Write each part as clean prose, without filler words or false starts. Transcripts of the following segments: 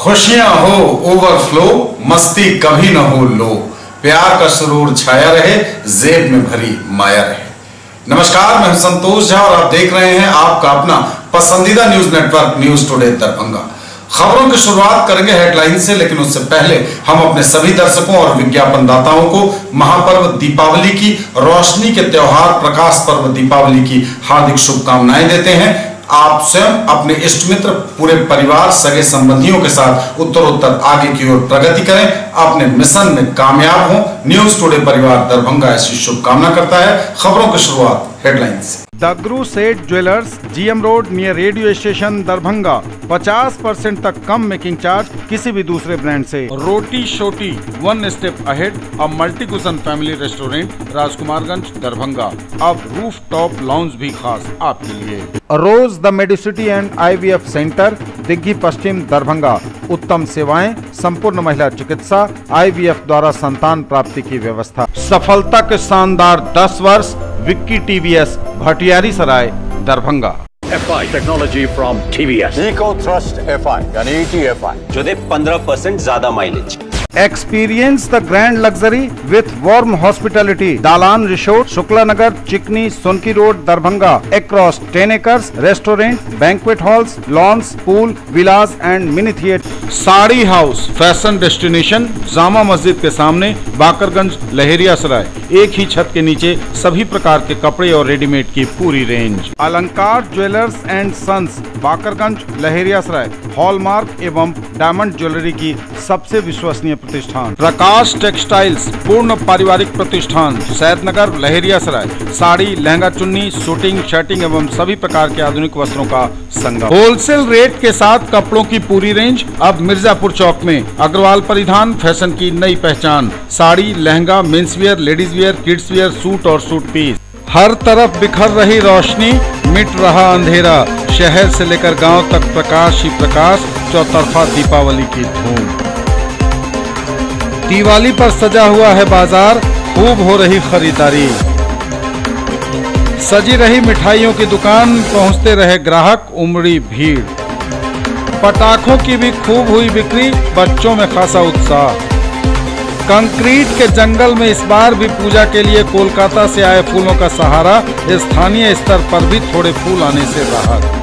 खुशियां हो ओवरफ्लो, मस्ती कभी न हो लो, प्यार का सुरूर छाया रहे, जेब में भरी माया रहे। नमस्कार, मैं संतोष झा और आप देख रहे हैं आपका अपना पसंदीदा news network news today Darbhanga. खबरों की शुरुआत करेंगे हेडलाइन से, लेकिन उससे पहले हम अपने सभी दर्शकों और विज्ञापनदाताओं को महापर्व दीपावली की, रोशनी के त्योहार प्रकाश पर्व दीपावली की हार्दिक शुभकामनाएं देते हैं। आप स्वयं, अपने इष्ट मित्र, पूरे परिवार, सगे संबंधियों के साथ उत्तरोत्तर आगे की ओर प्रगति करें, अपने मिशन में कामयाब हों। न्यूज टुडे परिवार दरभंगा ऐसी शुभकामना करता है। खबरों की शुरुआत हेडलाइन से। दगरू सेठ jewellers, GM road near radio station Darbhanga. 50% तक कम मेकिंग चार्ज किसी भी दूसरे ब्रांड से। Roti Shoti, one step ahead, a multi cuisine family restaurant, Rajkumarganj Darbhanga. अब रूफ टॉप लाउंज भी खास आपके लिए। Rose the Medicity and IVF centre, Digghi Pashchim Darbhanga. उत्तम सेवाएं, संपूर्ण महिला चिकित्सा, IVF द्वारा संतान प्राप्ति की व्यवस्था। सफलता के शानदार 10 वर्ष। Vicky TVS, Bhatiyari Sarai Darbhanga. FI technology from TVS, eco thrust FI यानी ETFI जो दे 15% ज्यादा mileage. Experience the grand luxury with warm hospitality. Dalan Resort, Shukla Nagar, Chikni, Sonki Road, Darbhanga. Across 10 acres, restaurant, banquet halls, lawns, pool, villas and mini theatre. Sari house, fashion destination, Jama Masjid के सामने, बाकरगंज, लहेरिया सराय। एक ही छत के नीचे सभी प्रकार के कपड़े और रेडीमेड की पूरी range. Alankar jewellers and sons, Bakarganj, Laheriya Sarai. Hallmark एवं डायमंड ज्वेलरी की सबसे विश्वसनीय प्रतिष्ठान। प्रकाश टेक्सटाइल्स, पूर्ण पारिवारिक प्रतिष्ठान, सैदनगर, लहेरिया सराय। साड़ी, लहंगा, चुन्नी, शूटिंग, शर्टिंग एवं सभी प्रकार के आधुनिक वस्त्रों का संगम। होलसेल रेट के साथ कपड़ों की पूरी रेंज अब मिर्जापुर चौक में। अग्रवाल परिधान, फैशन की नई पहचान। Sari, lehenga, men's wear, ladies wear, kids wear, suit और सूट पीस। हर तरफ बिखर रही रोशनी, मिट रहा अंधेरा। शहर से लेकर गांव तक प्रकाश ही प्रकाश, चौतरफा दीपावली की धूम। दिवाली पर सजा हुआ है बाजार, खूब हो रही खरीदारी। सजी रही मिठाइयों की दुकान, पहुंचते रहे ग्राहक, उमड़ी भीड़। पटाखों की भी खूब हुई बिक्री, बच्चों में खासा उत्साह। कंक्रीट के जंगल में इस बार भी पूजा के लिए कोलकाता से आए फूलों का सहारा। स्थानीय स्तर पर भी थोड़े फूल आने से राहत।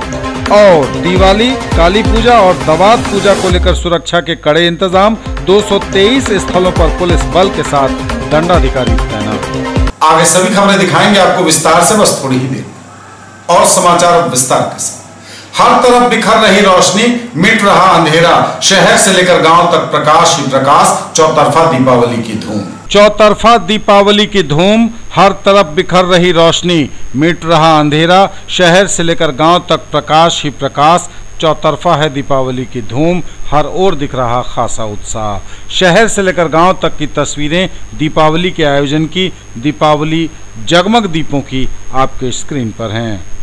और दिवाली, काली पूजा और दवात पूजा को लेकर सुरक्षा के कड़े इंतजाम। 223 स्थलों पर पुलिस बल के साथ दंडाधिकारी तैनात। आगे सभी खबरें दिखाएंगे आपको विस्तार से, बस थोड़ी ही देर और समाचार विस्तार के साथ। हर तरफ बिखर रही रोशनी, मिट रहा अंधेरा। शहर से लेकर गांव तक प्रकाश ही प्रकाश, चौतरफा दीपावली की धूम। चौतरफा दीपावली की धूम, हर तरफ बिखर रही रोशनी, मिट रहा अंधेरा। शहर से लेकर गांव तक प्रकाश ही प्रकाश, चौतरफा है दीपावली की धूम। हर ओर दिख रहा खासा उत्साह। शहर से लेकर गांव तक की तस्वीरें दीपावली के आयोजन की, दीपावली जगमग दीपों की आपके स्क्रीन पर हैं।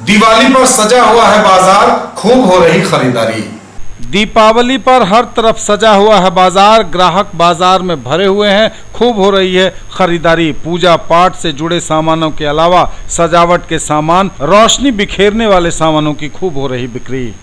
दिवाली पर सजा हुआ है बाजार, खूब हो रही खरीदारी। दीपावली पर हर तरफ सजा हुआ है बाजार, ग्राहक बाजार में भरे हुए हैं, खूब हो रही है खरीदारी। पूजा पाठ से जुड़े सामानों के अलावा सजावट के सामान, रोशनी बिखेरने वाले सामानों की खूब हो रही बिक्री।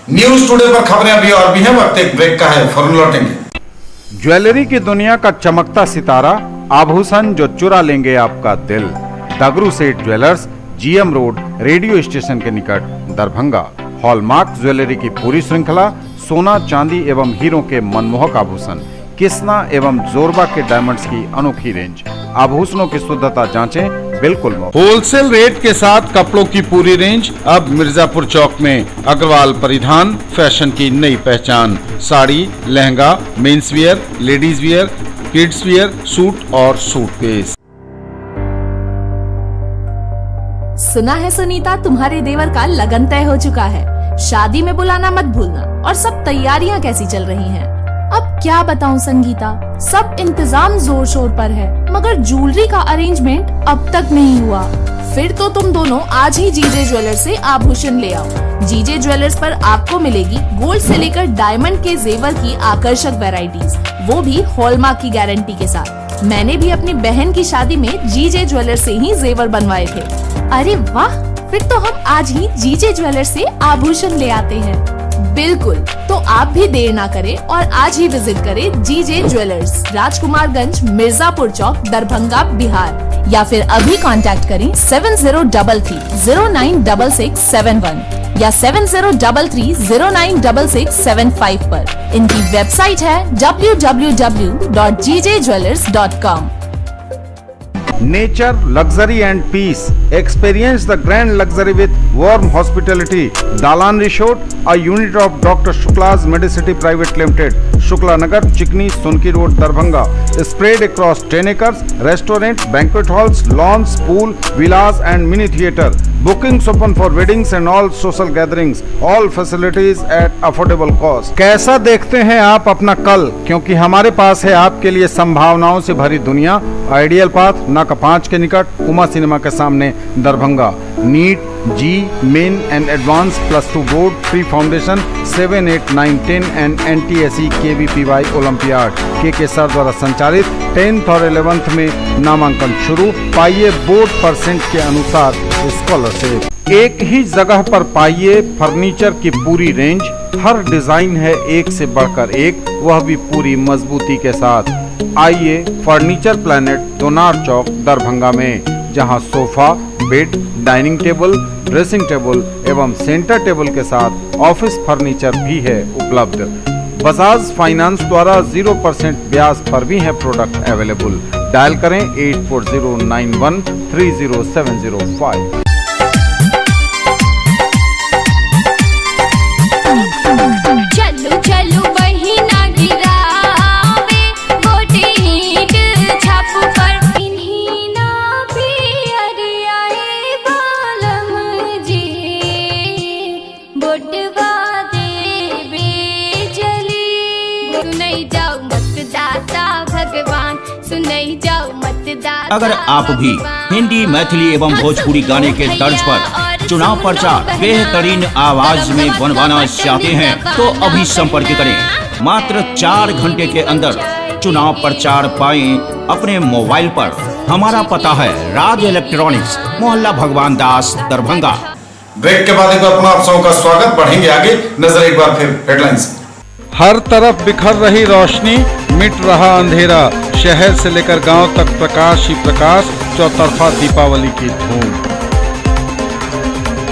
न्यूज टुडे पर खबरें अभी और भी हैं, वक्त एक ब्रेक का है, फौरन लौटेंगे। ज्वेलरी की दुनिया का चमकता सितारा, आभूषण जो चुरा लेंगे आपका दिल। दगरू सेठ jewellers, GM road, radio station के निकट, दरभंगा। हॉलमार्क ज्वेलरी की पूरी श्रृंखला, सोना चांदी एवं हीरों के मनमोहक आभूषण, किस्ना एवं जोरबा के डायमंड्स की अनोखी रेंज। आभूषणों की शुद्धता जांचें, बिल्कुल मुफ्त। होलसेल रेट के साथ कपड़ों की पूरी रेंज अब मिर्जापुर चौक में। अग्रवाल परिधान, फैशन की नई पहचान। Sari, lehenga, men's wear, ladies wear, kids wear, suit और सूट पीस। सुना है सुनीता, तुम्हारे देवर का लगन तय हो चुका है। शादी में बुलाना मत भूलना। और सब तैयारियां कैसी चल रही हैं? अब क्या बताऊं संगीता, सब इंतजाम जोर शोर पर है, मगर ज्वेलरी का अरेंजमेंट अब तक नहीं हुआ। फिर तो तुम दोनों आज ही जीजे ज्वेलर्स से आभूषण ले आओ। जीजे ज्वेलर्स पर आपको मिलेगी गोल्ड से लेकर डायमंड के जेवर की आकर्षक वैरायटीज, वो भी हॉलमार्क की गारंटी के साथ। मैंने भी अपनी बहन की शादी में जीजे ज्वेलर्स से ही जेवर बनवाए थे। अरे वाह, फिर तो हम आज ही जीजे ज्वेलर्स से आभूषण ले आते हैं। बिल्कुल, तो आप भी देर ना करें और आज ही विजिट करें जीजे ज्वेलर्स, राजकुमारगंज, मिर्जापुर चौक, दरभंगा, बिहार। या फिर अभी कांटेक्ट करें 7033096671 या 7033096675 पर। इनकी वेबसाइट है www.jjjewelers.com। Nature, luxury and peace. Experience the grand luxury with warm hospitality. Dalan Resort, a unit of Dr. Shukla's Medicity Private Limited, Shukla Nagar, Chikni, Sunki Road, Darbhanga. Spread across 10 acres, restaurant, banquet halls, lawns, pool, villas and mini theatre. Bookings open for weddings and all social gatherings. All facilities at affordable cost. कैसा देखते हैं आप अपना कल? क्योंकि हमारे पास है आपके लिए संभावनाओं से भरी दुनिया। आइडियल पाथ, नाका 5 के निकट, उमा सिनेमा के सामने, Darbhanga. NEET, G Main and Advanced +2 Board, Pre-Foundation 7, 8, 9, 10 and NTSE KVPY Olympiad के सर द्वारा संचालित 10th और 11th में नामांकन शुरू। पाइए बोर्ड परसेंट के अनुसार स्कॉलरशिप। एक ही जगह पर पाइए फर्नीचर की पूरी रेंज, हर डिजाइन है एक से बढ़कर एक, वह भी पूरी मजबूती के साथ। आइए फर्नीचर प्लैनेट दोनार चौक दरभंगा में, जहां sofa, bed, dining table, dressing table एवं सेंटर टेबल के साथ ऑफिस फर्नीचर भी है उपलब्ध। बजाज फाइनेंस द्वारा 0% ब्याज पर भी है प्रोडक्ट अवेलेबल। डायल करें 8409130705। अगर आप भी हिंदी, मैथिली एवं भोजपुरी गाने के तर्ज पर चुनाव प्रचार बेहतरीन आवाज में बनवाना चाहते हैं तो अभी संपर्क करें। मात्र 4 घंटे के अंदर चुनाव प्रचार पाएं अपने मोबाइल पर। हमारा पता है राज इलेक्ट्रॉनिक्स, मोहल्ला भगवान दास, दरभंगा। ब्रेक के बाद एक बार पुनः आप सबों का स्वागत। बढ़ेंगे आगे, नजर एक बार फिर हेडलाइंस। हर तरफ बिखर रही रोशनी, मिट रहा अंधेरा, शहर से लेकर गांव तक प्रकाश ही प्रकाश, चौतरफा दीपावली की धूम।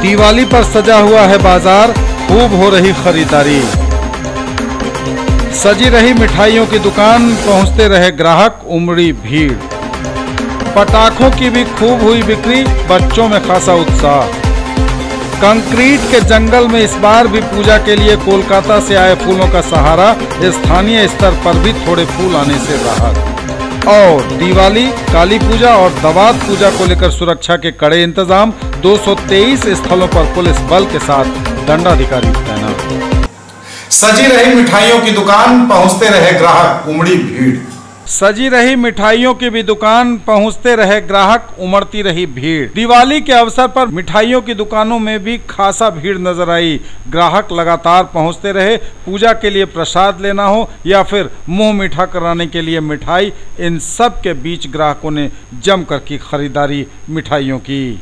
दिवाली पर सजा हुआ है बाजार, खूब हो रही खरीदारी। सजी रही मिठाइयों की दुकान, पहुंचते रहे ग्राहक, उमड़ी भीड़। पटाखों की भी खूब हुई बिक्री, बच्चों में खासा उत्साह। कंक्रीट के जंगल में इस बार भी पूजा के लिए कोलकाता से आए फूलों का सहारा, स्थानीय स्तर पर भी थोड़े फूल आने से राहत। और दिवाली, काली पूजा और दवात पूजा को लेकर सुरक्षा के कड़े इंतजाम, 223 स्थलों पर पुलिस बल के साथ दंडाधिकारी तैनात। सजी रही मिठाइयों की दुकान, पहुंचते रहे ग्राहक, उमड़ी भीड़। सजी रही मिठाइयों की भी दुकान, पहुंचते रहे ग्राहक, उमड़ती रही भीड़। दिवाली के अवसर पर मिठाइयों की दुकानों में भी खासा भीड़ नजर आई। ग्राहक लगातार पहुंचते रहे, पूजा के लिए प्रसाद लेना हो या फिर मुंह मीठा कराने के लिए मिठाई, इन सब के बीच ग्राहकों ने जमकर की खरीदारी मिठाइयों की।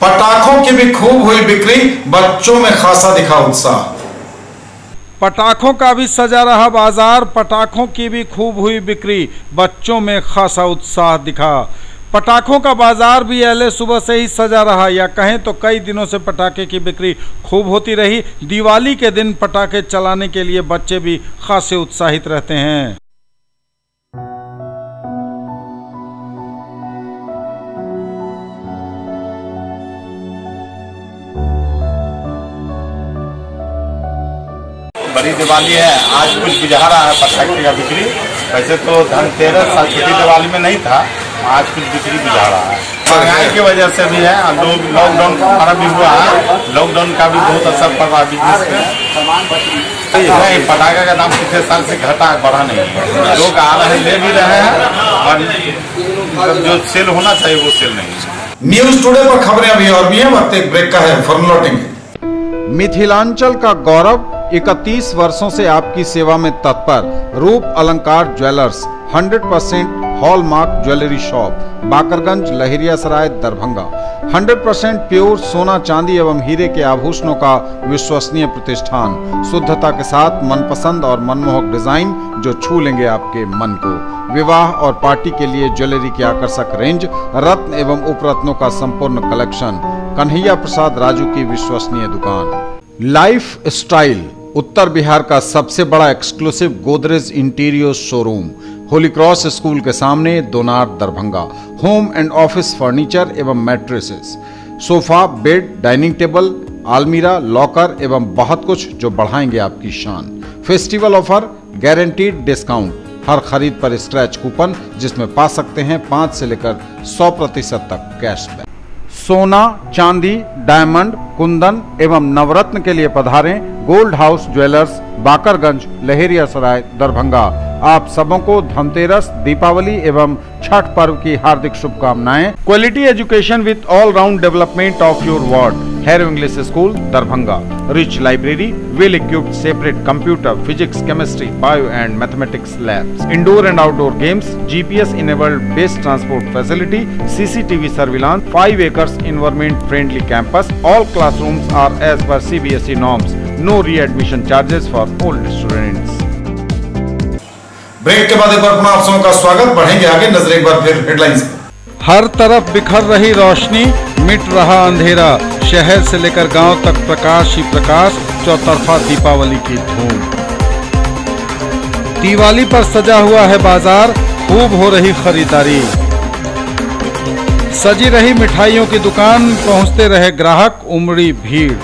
पटाखों की भी खूब हुई बिक्री, बच्चों में खासा दिखा उत्साह। पटाखों का भी सजा रहा बाजार, पटाखों की भी खूब हुई बिक्री, बच्चों में खासा उत्साह दिखा। पटाखों का बाजार भी अहले सुबह से ही सजा रहा, या कहें तो कई दिनों से पटाखे की बिक्री खूब होती रही। दिवाली के दिन पटाखे चलाने के लिए बच्चे भी खासे उत्साहित रहते हैं। बड़ी दिवाली है, आज कुछ बुझा रहा है पटाखे का बिक्री। वैसे तो धनतेरस छोटी दिवाली में नहीं था, आज कुछ बिक्री बुझा रहा है। महंगाई की वजह से भी है, लोग लॉकडाउन हमारा भी हुआ है, लॉकडाउन का भी बहुत असर पड़ रहा है बिजनेस पे। नहीं, पटाखे का दाम पिछले साल से घटा बढ़ा नहीं है। लोग आ रहे ले भी रहे हैं और जो सेल होना चाहिए वो सेल नहीं। न्यूज टुडे पर खबरें अभी और भी हैं, वक्त एक ब्रेक का है, फॉर लौटेंगे। मिथिलांचल का गौरव, 31 वर्षों से आपकी सेवा में तत्पर रूप अलंकार jewellers, 100% hallmark jewellery shop, Bakarganj, Laheriasarai, Darbhanga. 100% pure सोना, चांदी एवं हीरे के आभूषणों का विश्वसनीय प्रतिष्ठान, शुद्धता के साथ मनपसंद और मनमोहक डिजाइन जो छू लेंगे आपके मन को। विवाह और पार्टी के लिए ज्वेलरी की आकर्षक रेंज, रत्न एवं उपरत्नों का संपूर्ण कलेक्शन। कन्हैया प्रसाद राजू की विश्वसनीय दुकान। लाइफ स्टाइल उत्तर बिहार का सबसे बड़ा exclusive Godrej interior showroom Holy Cross school के सामने Donar Darbhanga. Home and office furniture एवं mattresses, sofa, bed, dining table, आलमीरा, लॉकर एवं बहुत कुछ जो बढ़ाएंगे आपकी शान। फेस्टिवल ऑफर, गारंटीड डिस्काउंट, हर खरीद पर स्क्रैच कूपन जिसमें पा सकते हैं 5 से लेकर 100% तक कैशबैक। सोना, चांदी, डायमंड, कुंदन एवं नवरत्न के लिए पधारें gold house jewellers, Bakarganj, Laheriasarai, Darbhanga. आप सबों को धनतेरस, दीपावली एवं छठ पर्व की हार्दिक शुभकामनाएं। Quality education with all round development of your ward. Harrow English school Darbhanga. Rich library, well equipped separate computer, physics, chemistry, bio and mathematics labs, indoor and outdoor games, GPS enabled based transport facility, CCTV surveillance, 5 acres environment friendly campus. All classrooms are as per CBSE norms. No re-admission charges for all students. Break के बाद एक बार पुनः आप सबों का स्वागत। बढ़ेंगे आगे, नजर एक बार फिर हेडलाइंस। हर तरफ बिखर रही रोशनी, मिट रहा अंधेरा, शहर से लेकर गांव तक प्रकाश ही प्रकाश, चौतरफा दीपावली की धूम। दिवाली पर सजा हुआ है बाजार, खूब हो रही खरीदारी। सजी रही मिठाइयों की दुकान, पहुंचते रहे ग्राहक, उमड़ी भीड़।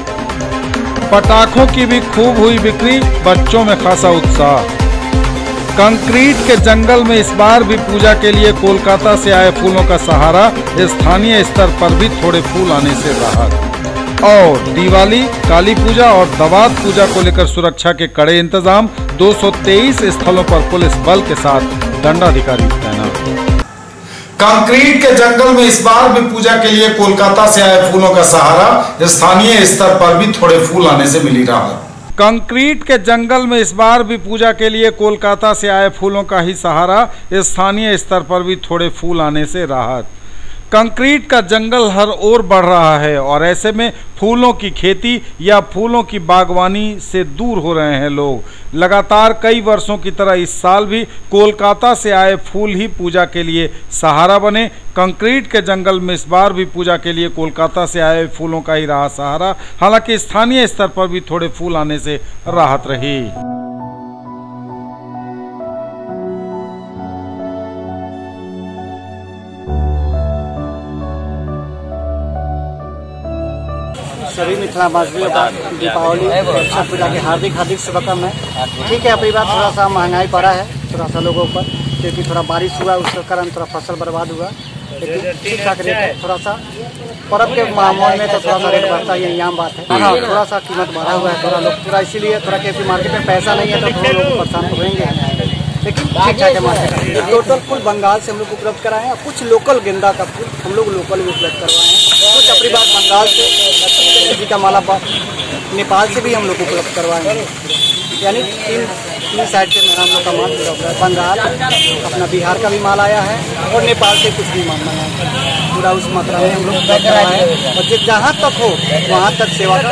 पटाखों की भी खूब हुई बिक्री, बच्चों में खासा उत्साह। कंक्रीट के जंगल में इस बार भी पूजा के लिए कोलकाता से आए फूलों का सहारा, स्थानीय स्तर पर भी थोड़े फूल आने से राहत। और दिवाली, काली पूजा और दवात पूजा को लेकर सुरक्षा के कड़े इंतजाम, 223 स्थलों पर पुलिस बल के साथ दंडाधिकारी तैनात। कंक्रीट के जंगल में इस बार भी पूजा के लिए कोलकाता से आए फूलों का सहारा, स्थानीय स्तर पर भी थोड़े फूल आने से मिली राहत। कंक्रीट के जंगल में इस बार भी पूजा के लिए कोलकाता से आए फूलों का ही सहारा, स्थानीय स्तर पर भी थोड़े फूल आने से राहत। कंक्रीट का जंगल हर ओर बढ़ रहा है और ऐसे में फूलों की खेती या फूलों की बागवानी से दूर हो रहे हैं लोग। लगातार कई वर्षों की तरह इस साल भी कोलकाता से आए फूल ही पूजा के लिए सहारा बने। कंक्रीट के जंगल में इस बार भी पूजा के लिए कोलकाता से आए फूलों का ही रहा सहारा, हालांकि स्थानीय स्तर पर भी थोड़े फूल आने से राहत रही। सभी मिथिलावासियों का दीपावली छठ पूजा की हार्दिक शुभकामनाएं। ठीक है, अपनी बात थोड़ा सा महंगाई पड़ा है थोड़ा सा लोगों पर, क्योंकि थोड़ा बारिश हुआ उसके कारण थोड़ा फसल बर्बाद हुआ, लेकिन ठीक ठाक रेट है। थोड़ा सा पर्व के मामले में तो थोड़ा सा रेट बढ़ता है, ये आम बात है। हाँ, थोड़ा सा कीमत बढ़ा हुआ है थोड़ा लोग, थोड़ा इसीलिए थोड़ा क्योंकि मार्केट में पैसा नहीं है तो थोड़ा लोग परेशान होंगे, लेकिन ठीक ठाक है मार्केट। टोटल फूल बंगाल से हम लोग उपलब्ध कराए हैं, कुछ लोकल गेंदा का फूल हम लोग लोकल भी उपलब्ध करवाए हैं, कुछ अपनी बात बंगाल से, जी का माला नेपाल से भी हम लोग उपलब्ध करवाए हैं। यानी तीन साइड से हम लोग का माल उपलब्ध है। बंगाल, अपना बिहार का भी माल आया है और नेपाल से कुछ भी माल आया है। पूरा उस मात्रा में हम लोग उपलब्ध करवाए हैं और जहाँ तक हो वहाँ तक सेवा का।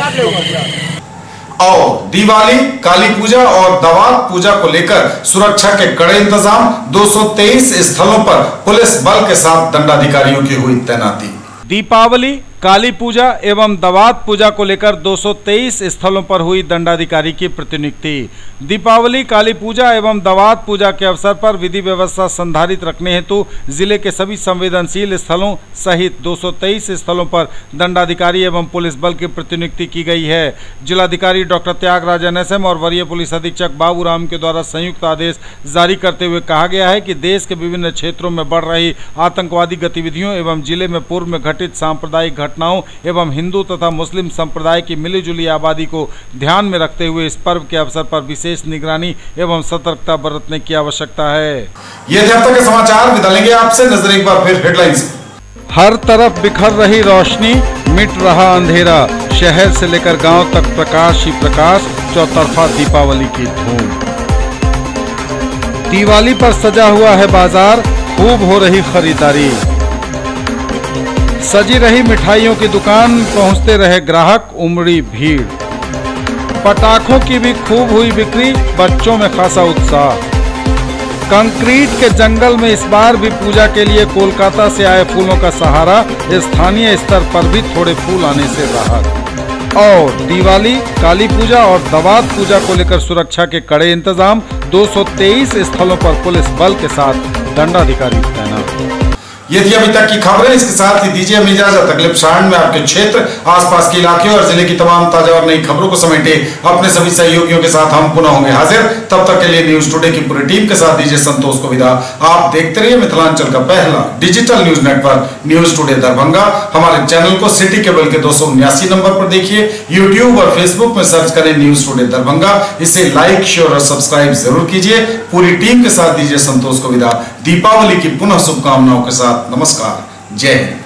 और दिवाली, काली पूजा और दवात पूजा को लेकर सुरक्षा के कड़े इंतजाम, 223 स्थलों पर पुलिस बल के साथ दंडाधिकारियों की हुई तैनाती। दीपावली, काली पूजा एवं दवात पूजा को लेकर 223 स्थलों पर हुई दंडाधिकारी की प्रतिनियुक्ति। दीपावली, काली पूजा एवं दवात पूजा के अवसर पर विधि व्यवस्था संधारित रखने हेतु जिले के सभी संवेदनशील स्थलों सहित 223 स्थलों पर दंडाधिकारी एवं पुलिस बल की प्रतिनियुक्ति की गई है। जिलाधिकारी डॉक्टर त्यागराजन एसएम और वरीय पुलिस अधीक्षक बाबूराम के द्वारा संयुक्त आदेश जारी करते हुए कहा गया है कि देश के विभिन्न क्षेत्रों में बढ़ रही आतंकवादी गतिविधियों एवं जिले में पूर्व में घटित सांप्रदायिक घटनाओं एवं हिंदू तथा मुस्लिम संप्रदाय की मिलीजुली आबादी को ध्यान में रखते हुए इस पर्व के अवसर पर विशेष निगरानी एवं सतर्कता बरतने की आवश्यकता है। ये थे अब तक के समाचार, विदा लेंगे आपसे। नजर एक बार फिर हेडलाइंस। हर तरफ बिखर रही रोशनी, मिट रहा अंधेरा, शहर से लेकर गांव तक प्रकाश ही प्रकाश, चौतरफा दीपावली की धूम। दिवाली पर सजा हुआ है बाजार, खूब हो रही खरीदारी। सजी रही मिठाइयों की दुकान, पहुंचते रहे ग्राहक, उमड़ी भीड़। पटाखों की भी खूब हुई बिक्री, बच्चों में खासा उत्साह। कंक्रीट के जंगल में इस बार भी पूजा के लिए कोलकाता से आए फूलों का सहारा, स्थानीय स्तर पर भी थोड़े फूल आने से राहत। और दिवाली, काली पूजा और दवात पूजा को लेकर सुरक्षा के कड़े इंतजाम। 223 स्थलों पर पुलिस बल के साथ दंडाधिकारी तैनात। ये थी अभी तक की खबरें। इसके साथ ही दीजिए हमें इजाजत। अगले प्रसारण में आपके क्षेत्र, आसपास के इलाके और जिले की तमाम ताजा और नई खबरों को समेटे अपने सभी सहयोगियों के साथ हम पुनः होंगे हाजिर। तब तक के लिए न्यूज टुडे की पूरी टीम के साथ दीजिए संतोष को विदा। आप देखते रहिए मिथिलांचल का पहला digital news network news today Darbhanga. हमारे चैनल को सिटी केबल के 279 नंबर पर देखिए। यूट्यूब और फेसबुक में सर्च करें न्यूज टुडे दरभंगा। इसे लाइक, शेयर और सब्सक्राइब जरूर कीजिए। पूरी टीम के साथ दीजिए संतोष को विदा। दीपावली की पुनः शुभकामनाओं के साथ नमस्कार, जय हिंद।